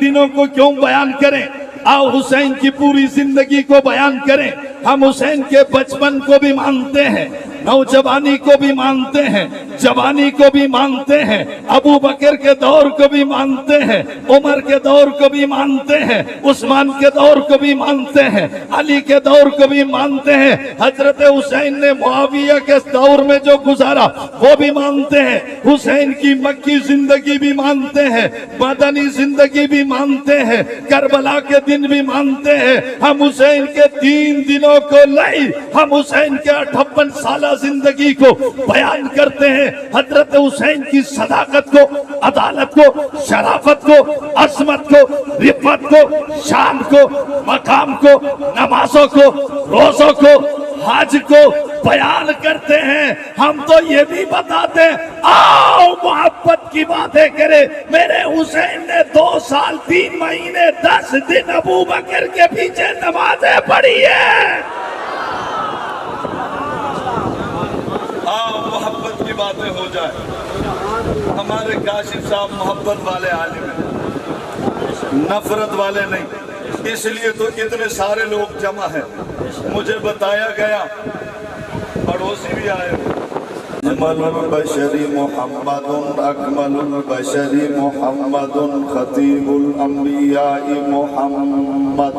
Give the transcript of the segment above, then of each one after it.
دنوں کو کیوں بیان کریں؟ آؤ حسین کی پوری زندگی کو بیان کریں۔ ہم حسین کے بچپن کو بھی مانتے ہیں، نوجوانی کو بھی مانتے ہیں، جوانی کو بھی مانتے ہیں، ابو بکر کے دور کو بھی مانتے ہیں، عمر کے دور کو بھی مانتے ہیں، عثمان کے دور کو بھی مانتے ہیں، علی کے دور کو بھی مانتے ہیں، حضرت حسین نے معاویہ کے دور میں جو گزارا وہ بھی مانتے ہیں، حسین کی مکی زندگی بھی مانتے ہیں، مدنی زندگی بھی مانتے ہیں، کربلا کے دن بھی مانتے ہیں۔ ہم حسین کے 3 دنوں کو نہیں، ہم حسین کے 58 سالہ زندگی کو بیان کرتے ہیں۔ حضرت حسین کی صداقت کو، عدالت کو، شرافت کو، عصمت کو، رفت کو، شان کو، مقام کو، نمازوں کو، روزوں کو، حج کو بیان کرتے ہیں۔ ہم تو یہ بھی بتاتے ہیں، آؤ محبت کی باتیں کرے۔ میرے حسین نے 2 سال 3 مہینے 10 دن ابو بکر کے پیچھے نمازیں پڑھی ہیں۔ آؤ محبت کی باتیں ہو جائے۔ ہمارے کاشف صاحب محبت والے عالم ہیں، نفرت والے نہیں، اس لیے تو اتنے سارے لوگ جمع ہیں۔ مجھے بتایا گیا، پڑوسی بھی آئے، اجمل البشر محمد، اکمل البشر محمد، خطیب الانبیاء محمد،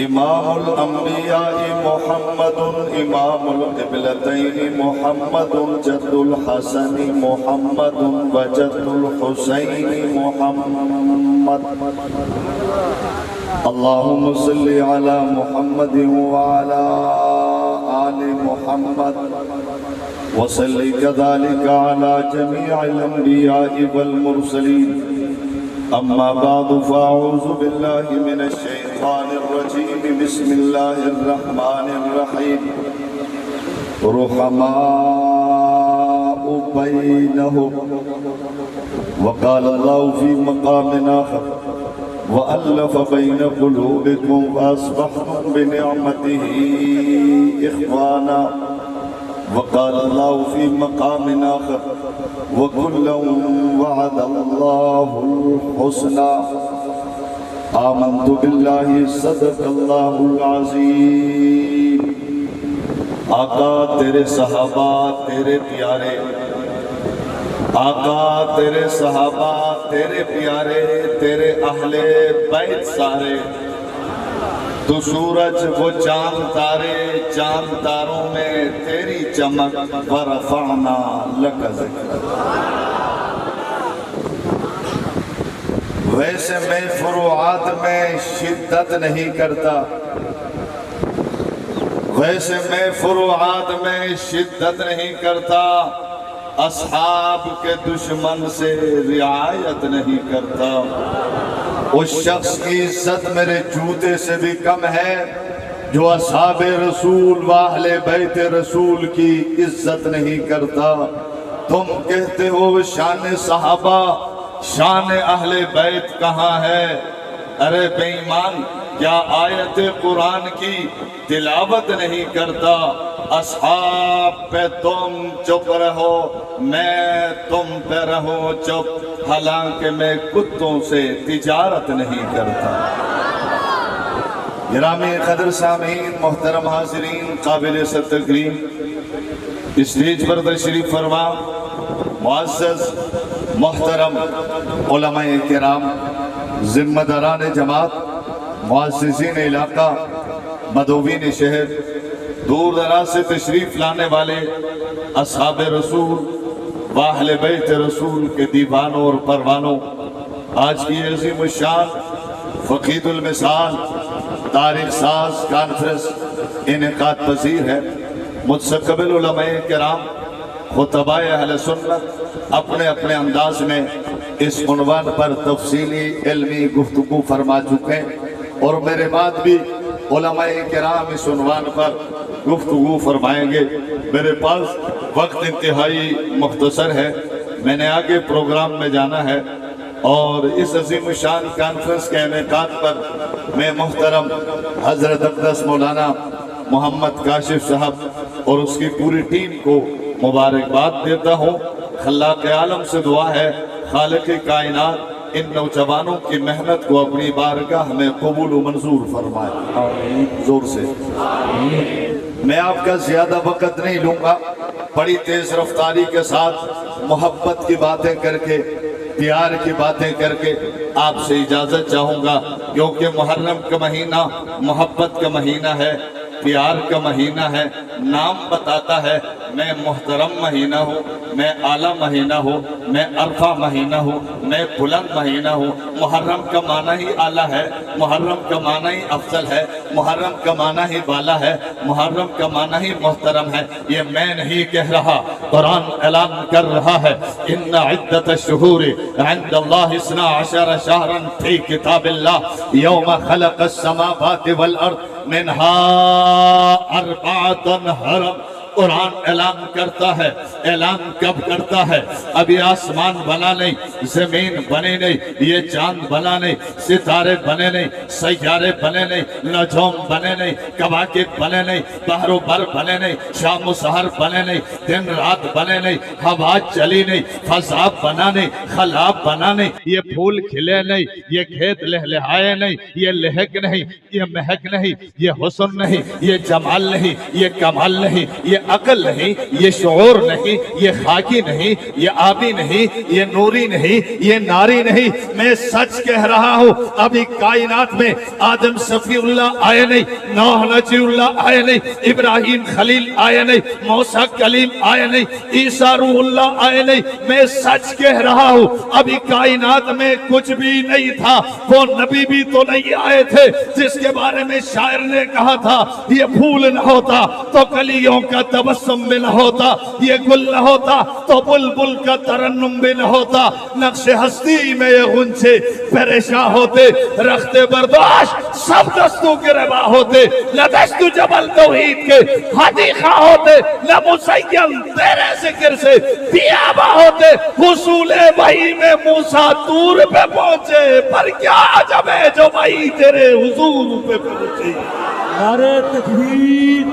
امام الانبیاء محمد، امام القبلتین محمد، جد الحسن محمد وجد الحسین محمد۔ اللہم صلی علی محمد وعلی آل محمد وصلی کذالک علی جمیع الانبیاء والمرسلین۔ اما بعد فاعوذ باللہ من الشیطان الرجیم، بسم اللہ الرحمن الرحیم۔ رحماء بینہم، وقال اللہ فی مقام آخر، وَأَلَّفَ بَيْنَ قُلُوبِكُمْ وَأَصْبَحْتُمْ بِنِعْمَتِهِ إِخْوَانًا، وقال اللہ فی مقام آخر، وَكُلًّا وَعَدَ اللَّهُ الْحُسْنَى۔ آمنت باللہ، صدق اللہ العظیم۔ آقا تیرے صحابہ تیرے پیارے، آقا تیرے صحابہ تیرے پیارے، تیرے اہل بیت سارے، تو سورج وہ چاند تارے، چاند تاروں میں تیری چمک، ورفعنا لک ذکرک۔ ویسے میں فروعات میں شدت نہیں کرتا، ویسے میں فروعات میں شدت نہیں کرتا، اصحاب کے دشمن سے رعایت نہیں کرتا۔ اس شخص کی عزت میرے جوتے سے بھی کم ہے جو اصحاب رسول و اہل بیت رسول کی عزت نہیں کرتا۔ تم کہتے ہو شان صحابہ، شان اہل بیت کہاں ہے؟ ارے بے ایمان، کیا آیت قرآن کی تلاوت نہیں کرتا؟ اصحاب پہ تم چپ رہو، میں تم پہ رہوں چپ، حالانکہ میں کتوں سے تجارت نہیں کرتا۔ گرامی قدر سامعین، محترم حاضرین، قابل ست تکریم، اسٹیج پر تشریف فرما معزز محترم علماء کرام، ذمہ داران جماعت، معززین علاقہ، مدعوین شہر، دور دراز سے تشریف لانے والے اصحاب رسول و اہل بیت رسول کے دیوانوں اور پروانوں، آج کی عظیم الشان فقید المثال تاریخ ساز کانفرنس انعقاد پذیر ہے۔ مجھ سے قبل علماء کرام، خطباء اہل سنت اپنے اپنے انداز میں اس عنوان پر تفصیلی علمی گفتگو فرما چکے، اور میرے بعد بھی علماء کرام اس عنوان پر گفتگو فرمائیں گے۔ میرے پاس وقت انتہائی مختصر ہے، میں نے آگے پروگرام میں جانا ہے، اور اس عظیم شان کانفرنس کے انعقاد پر میں محترم حضرت اقدس مولانا محمد کاشف صاحب اور اس کی پوری ٹیم کو مبارکباد دیتا ہوں۔ خلاق عالم سے دعا ہے خالق کائنات ان نوجوانوں کی محنت کو اپنی بارگاہ میں قبول و منظور فرمائے. زور سے میں آپ کا زیادہ وقت نہیں لوں گا. بڑی تیز رفتاری کے ساتھ محبت کی باتیں کر کے پیار کی باتیں کر کے آپ سے اجازت چاہوں گا، کیونکہ محرم کا مہینہ محبت کا مہینہ ہے، پیار کا مہینہ ہے. نام بتاتا ہے میں محترم مہینہ ہوں، میں اعلیٰ مہینہ ہوں، میں عرفہ مہینہ ہوں، میں بلند مہینہ ہوں. محرم کا معنی ہی اعلیٰ ہے، محرم کا معنی ہی افضل ہے، محرم کا معنی ہی بالا ہے، محرم کا معنی ہی محترم ہے. یہ میں نہیں کہہ رہا، قرآن اعلان کر رہا ہے ان عدت الشہور عند اللہ 12 شہرا فی کتاب اللہ یوم خلق السماوات والارض منها 4 حرم. قرآن اعلان کرتا ہے. اعلان کب کرتا ہے؟ ابھی آسمان بنا نہیں، زمین بنے نہیں، یہ چاند بنا نہیں، ستارے بنے نہیں، سیارے بنے نہیں، نجوم بنے نہیں، کواکب بنے نہیں، بحر و بر بنے نہیں، شام و سحر بنے نہیں، دن رات بنے نہیں، ہوا چلی نہیں، فضا بنا نہیں، خلا بنا نہیں، یہ پھول کھلے نہیں، یہ کھیت لہلہائے نہیں، یہ لہک نہیں، یہ مہک نہیں، یہ حسن نہیں، یہ جمال نہیں، یہ کمال نہیں، یہ عقل نہیں، یہ شعور نہیں، یہ خاکی نہیں، یہ آبی نہیں، یہ نوری نہیں، یہ ناری نہیں. میں سچ کہہ رہا ہوں ابھی کائنات میں آدم صفی اللہ آئے نہیں، نوح نجی اللہ آئے نہیں، ابراہیم خلیل آئے نہیں، موسیٰ کلیم آئے نہیں، عیسیٰ روح اللہ آئے نہیں. میں سچ کہہ رہا ہوں ابھی کائنات میں کچھ بھی نہیں تھا. وہ نبی بھی تو نہیں آئے تھے جس کے بارے میں شاعر نے کہا تھا یہ پھول نہ ہوتا تو کلیوں کا تبسم بھی نہ ہوتا، یہ گل نہ ہوتا تو بلبل کا ترنم بھی نہ ہوتا. نقش ہستی میں یہ غنچے پریشاں ہوتے، رخت برداشت سب دستوں کے ربا ہوتے، نہ دشت جبل توحید کے ہادی خواہ ہوتے، نہ مسیل تیرے ذکر سے بیابا ہوتے. حصول وحی میں موسیٰ طور پہ پہنچے، پر کیا عجب ہے جو وحی تیرے حضور پہ پہنچے. نعرہ تکبیر،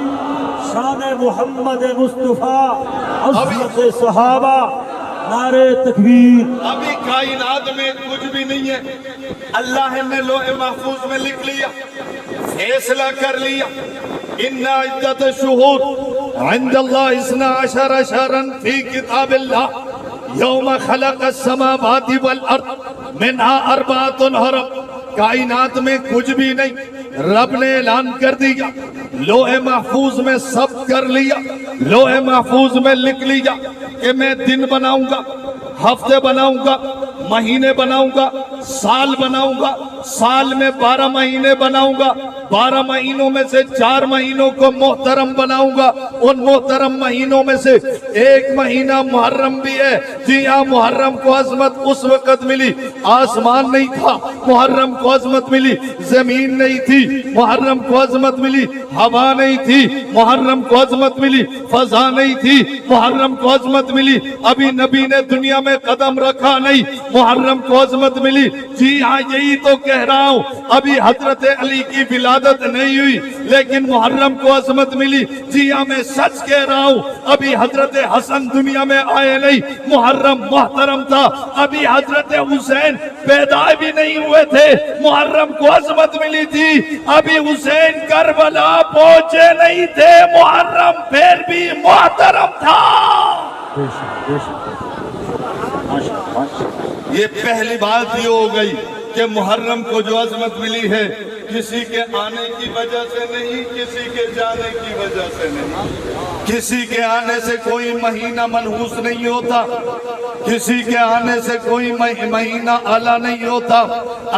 شان محمد مصطفیٰ، عظمت صحابہ، نعرہ تکبیر. ابھی کائنات میں کچھ بھی نہیں ہے. اللہ نے لوح محفوظ میں لکھ لیا، فیصلہ کر لیا ان عدت الشہور عند اللہ 12 شہرا فی کتاب اللہ یوم خلق السماوات والارض منها 4 حرم. کائنات میں کچھ بھی نہیں، رب نے اعلان کر دیا، لوح محفوظ میں سب کر لیا، لوح محفوظ میں لکھ لیا کہ میں دن بناؤں گا، ہفتے بناؤں گا، مہینے بناؤں گا، سال بناؤں گا، سال میں 12 مہینے بناؤں گا، 12 مہینوں میں سے 4 مہینوں کو محترم بناؤں گا. ان محترم مہینوں میں سے ایک مہینہ محرم بھی ہے. جی ہاں، محرم کو عظمت اس وقت ملی، آسمان نہیں تھا، محرم کو عظمت ملی، زمین نہیں تھی، محرم کو عظمت ملی، ہوا نہیں تھی، محرم کو عظمت ملی، فضا نہیں تھی، محرم کو عظمت ملی، ابھی نبی نے دنیا میں قدم رکھا نہیں، محرم کو عظمت ملی. جی ہاں، یہی تو کہہ رہا ہوں، ابھی حضرت علی کی ولادت نہیں ہوئی لیکن محرم کو عظمت ملی. جی ہاں، میں سچ کہہ رہا ہوں ابھی حضرت حسن دنیا میں آئے نہیں، محرم محترم تھا. ابھی حضرت حسین پیدا بھی نہیں ہوئے تھے، محرم کو عظمت ملی تھی. ابھی حسین کربلا پہنچے نہیں تھے، محرم پھر بھی محترم تھا. یہ پہلی بات یہ ہو گئی کہ محرم کو جو عظمت ملی ہے کسی کے آنے کی وجہ سے نہیں، کسی کے جانے کی وجہ سے نہیں. کسی کے آنے سے کوئی مہینہ منحوس نہیں ہوتا، کسی کے آنے سے کوئی مہینہ اعلیٰ نہیں ہوتا.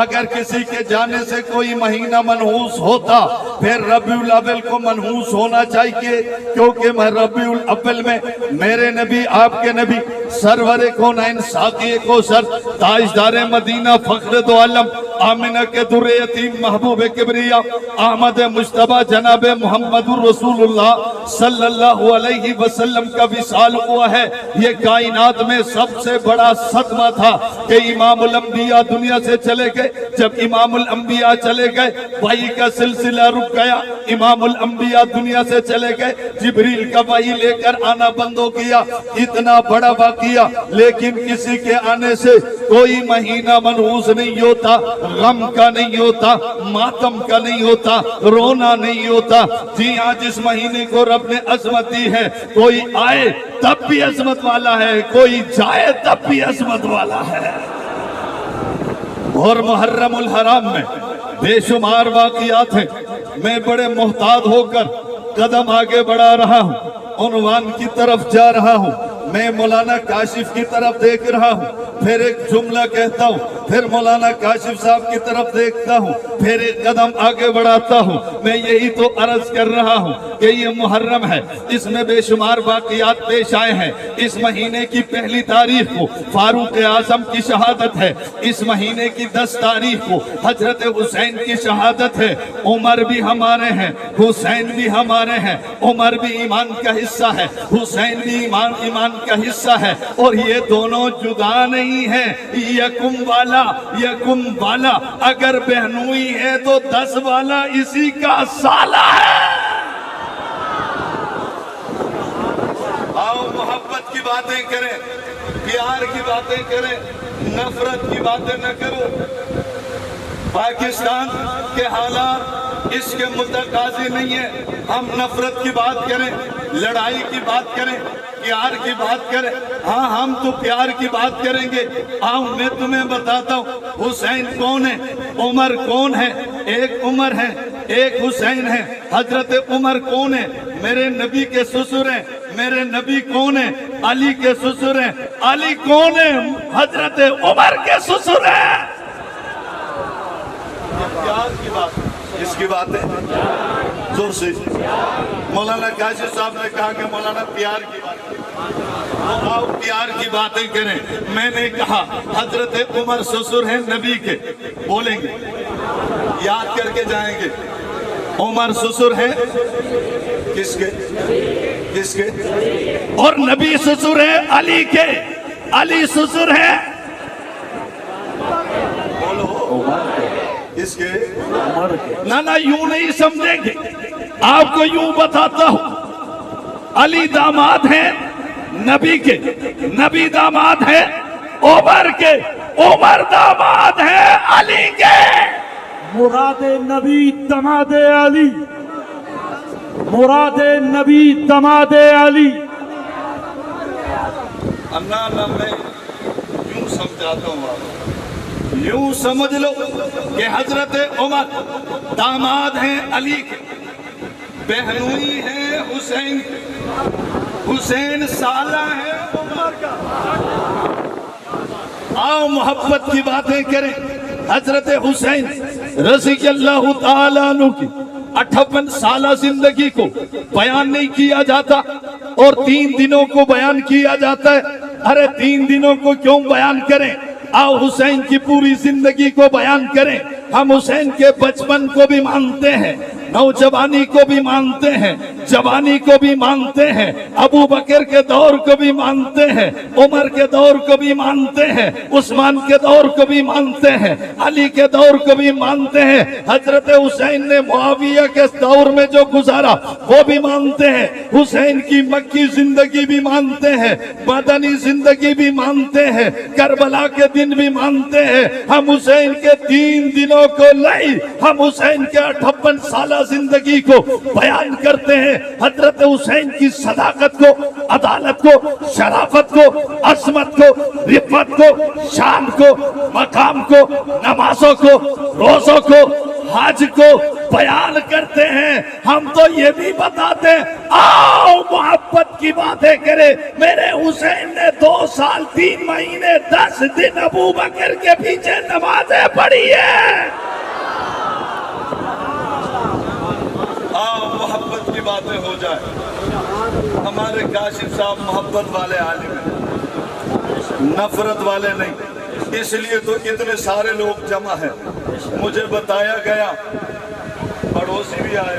اگر کسی کے جانے سے کوئی مہینہ منحوس ہوتا پھر ربیع الاول کو منحوس ہونا چاہیے، کیونکہ میں ربیع الاول میں میرے نبی، آپ کے نبی، سرور کونین، ساقی کوثر، تاجدار مدینہ، فخر دو عالم، آمنہ کے در یتیم، محبوب کبریا، احمد مجتبی، جناب محمد رسول اللہ صلی اللہ علیہ وسلم کا وصال ہوا ہے. یہ کائنات میں سب سے بڑا صدمہ تھا کہ امام الانبیاء دنیا سے چلے گئے. جب امام الانبیاء چلے گئے وحی کا سلسلہ رک گیا. امام الانبیاء دنیا سے چلے گئے، جبریل کا وحی لے کر آنا بند ہو گیا، اتنا بڑا واقعہ، لیکن کسی کے آنے سے کوئی مہینہ منحوس نہیں ہوتا، غم کا نہیں ہوتا، ماتم کا نہیں ہوتا، رونا نہیں ہوتا۔ جی ہاں، جس مہینے کو رب نے عظمت دی ہے، کوئی آئے تب بھی عظمت والا ہے، کوئی جائے تب بھی عظمت والا ہے۔ اور محرم الحرام میں بے شمار واقعات ہیں۔ میں بڑے محتاط ہو کر قدم آگے بڑھا رہا ہوں، عنوان کی طرف جا رہا ہوں، میں مولانا کاشف کی طرف دیکھ رہا ہوں، پھر ایک جملہ کہتا ہوں، پھر مولانا کاشف صاحب کی طرف دیکھتا ہوں، پھر ایک قدم آگے بڑھاتا ہوں۔ میں یہی تو عرض کر رہا ہوں کہ یہ محرم ہے، اس میں بے شمار واقعات پیش آئے ہیں۔ اس مہینے کی 1 تاریخ کو فاروق اعظم کی شہادت ہے، اس مہینے کی 10 تاریخ کو حضرت حسین کی شہادت ہے۔ عمر بھی ہمارے ہیں، حسین بھی ہمارے ہیں، عمر بھی ایمان کا حصہ ہے، حسین بھی ایمان کا حصہ ہے، اور یہ دونوں جدا نہیں ہیں، یکم والا اگر بہنوئی ہے تو 10 والا اسی کا سالہ ہے۔ آؤ محبت کی باتیں کریں، پیار کی باتیں کریں، نفرت کی باتیں نہ کرو۔ پاکستان کے حالات اس کے متقاضی نہیں ہیں ہم نفرت کی بات کریں، لڑائی کی بات کریں، پیار کی بات کریں۔ ہاں، ہم تو پیار کی بات کریں گے۔ آؤ میں تمہیں بتاتا ہوں حسین کون ہے، عمر کون ہے۔ ایک عمر ہے، ایک حسین ہے۔ حضرت عمر کون ہے؟ میرے نبی کے سسر ہیں۔ میرے نبی کون ہے؟ علی کے سسر ہیں۔ علی کون ہے؟ حضرت عمر کے سسر ہیں۔ پیار کی بات، اس کی بات ہے زور سے۔ مولانا کاشف صاحب نے کہا کہ مولانا پیار کی بات، آؤ پیار کی باتیں کریں۔ میں نے کہا حضرت عمر سسر ہیں نبی کے، بولیں گے، یاد کر کے جائیں گے۔ عمر سسر ہیں کس کے؟ کس کے؟ اور نبی سسر ہیں علی کے۔ علی سسر ہیں اس کے؟ نہ یوں نہیں سمجھیں گے، آپ کو یوں بتاتا ہوں۔ علی داماد ہیں نبی کے، نبی داماد ہیں عمر کے، عمر داماد ہیں علی کے۔ مراد نبی دماد علی، مراد نبی دماد علی۔ اللہ میں یوں سمجھاتا ہوں آپ، یوں سمجھ لو کہ حضرت عمر داماد ہیں علی کے، بہنوئی ہیں حسین کے، حسین سالہ ہے عمر کا۔ آؤ محبت کی باتیں کریں۔ حضرت حسین رضی اللہ تعالیٰ عنہ کی 58 سالہ زندگی کو بیان نہیں کیا جاتا اور 3 دنوں کو بیان کیا جاتا ہے۔ ارے 3 دنوں کو کیوں بیان کریں؟ آؤ حسین کی پوری زندگی کو بیان کریں۔ ہم حسین کے بچپن کو بھی مانتے ہیں، نوجوانی کو بھی مانتے ہیں، جوانی کو بھی مانتے ہیں، ابو بکر کے دور کو بھی مانتے ہیں، عمر کے دور کو بھی مانتے ہیں، عثمان کے دور کو بھی مانتے ہیں، علی کے دور کو بھی مانتے ہیں۔ حضرت حسین نے معاویہ کے دور میں جو گزارا وہ بھی مانتے ہیں، حسین کی مکی زندگی بھی مانتے ہیں، مدنی زندگی بھی مانتے ہیں، کربلا کے دن بھی مانتے ہیں۔ ہم حسین کے 3 دنوں کو لائی، ہم حسین کے 58 سالہ زندگی کو بیان کرتے ہیں۔ حضرت حسین کی صداقت کو، عدالت کو، شرافت کو، عظمت کو، رفعت کو، شان کو، مقام کو، نمازوں کو، روزوں کو، حج کو بیان کرتے ہیں۔ ہم تو یہ بھی بتاتے ہیں، آؤ محبت کی باتیں کریں۔ میرے حسین نے 2 سال 3 مہینے 10 دن ابو بکر کے پیچھے نمازیں پڑھی ہیں۔ آؤ محبت کی باتیں ہو جائے۔ ہمارے کاشف صاحب محبت والے عالم ہیں، نفرت والے نہیں، اس لیے تو اتنے سارے لوگ جمع ہیں۔ مجھے بتایا گیا، پڑوسی بھی آئے